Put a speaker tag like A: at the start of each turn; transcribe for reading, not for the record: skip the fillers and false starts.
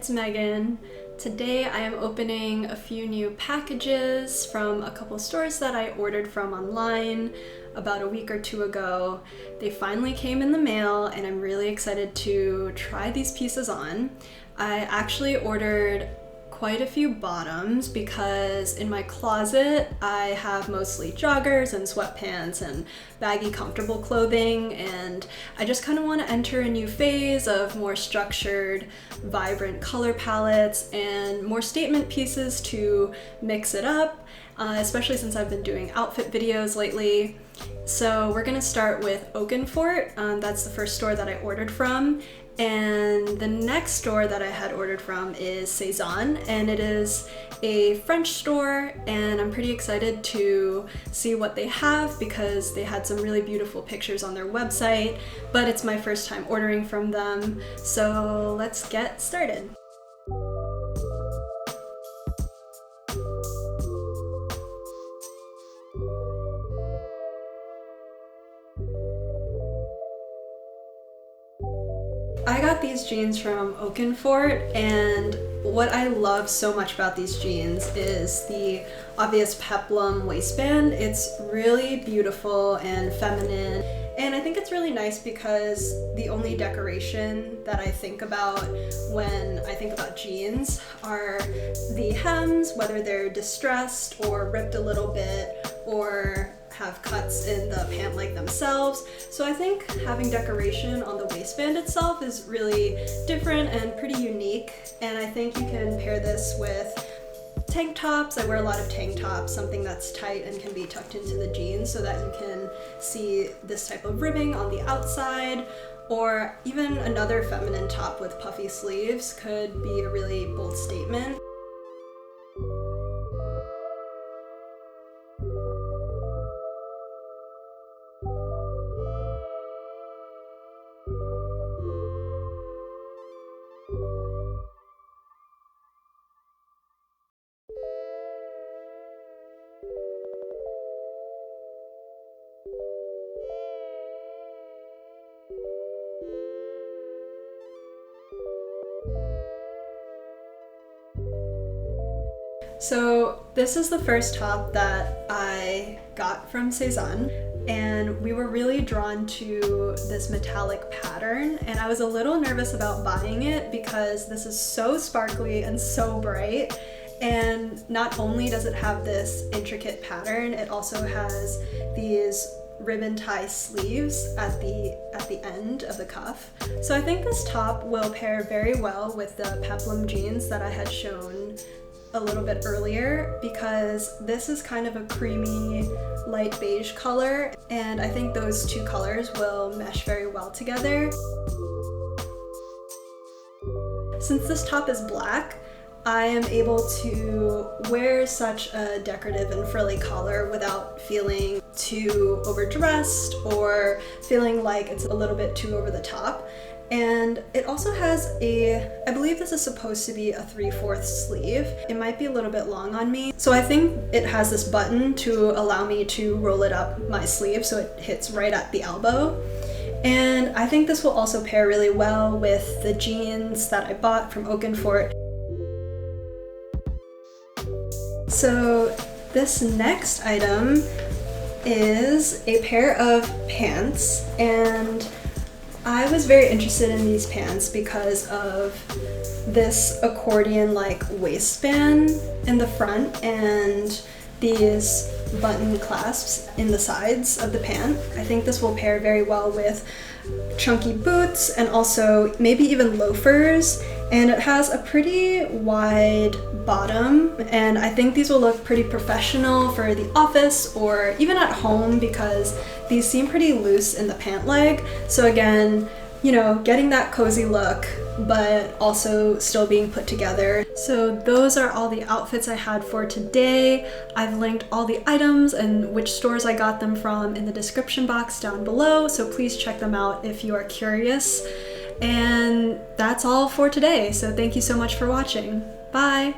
A: it's Megan. Today I am opening a few new packages from a couple stores that I ordered from online about a week or two ago. They finally came in the mail and I'm really excited to try these pieces on. I actually ordered quite a few bottoms because in my closet I have mostly joggers and sweatpants and baggy comfortable clothing, and I just kind of want to enter a new phase of more structured, vibrant color palettes and more statement pieces to mix it up, especially since I've been doing outfit videos lately. So we're gonna start with oak+fort. That's the first store that I ordered from. And the next store that I had ordered from is Sézane, and it is a French store, and I'm pretty excited to see what they have because they had some really beautiful pictures on their website, but it's my first time ordering from them, so let's get started. I got these jeans from oak+fort, and what I love so much about these jeans is the obvious peplum waistband. It's really beautiful and feminine, and I think it's really nice because the only decoration that I think about when I think about jeans are the hems, whether they're distressed or ripped a little bit or have cuts in the pant leg themselves. So I think having decoration on the waistband itself is really different and pretty unique, and I think you can pair this with tank tops. I wear a lot of tank tops, something that's tight and can be tucked into the jeans so that you can see this type of ribbing on the outside, or even another feminine top with puffy sleeves could be a really bold statement. So this is the first top that I got from Sézane, and we were really drawn to this metallic pattern, and I was a little nervous about buying it because this is so sparkly and so bright, and not only does it have this intricate pattern, it also has these ribbon tie sleeves at the end of the cuff. So I think this top will pair very well with the peplum jeans that I had shown a little bit earlier, because this is kind of a creamy light beige color, and I think those two colors will mesh very well together. Since this top is black, I am able to wear such a decorative and frilly collar without feeling too overdressed or feeling like it's a little bit too over the top. And it also has I believe this is supposed to be a 3/4 sleeve. It might be a little bit long on me. So I think it has this button to allow me to roll it up my sleeve so it hits right at the elbow. And I think this will also pair really well with the jeans that I bought from oak+fort. So this next item is a pair of pants, and I was very interested in these pants because of this accordion-like waistband in the front and these button clasps in the sides of the pant. I think this will pair very well with chunky boots and also maybe even loafers, and it has a pretty wide bottom, and I think these will look pretty professional for the office or even at home because these seem pretty loose in the pant leg. So again, you know, getting that cozy look but also still being put together. So those are all the outfits I had for today. I've linked all the items and which stores I got them from in the description box down below, so please check them out if you are curious. And that's all for today, so thank you so much for watching. Bye!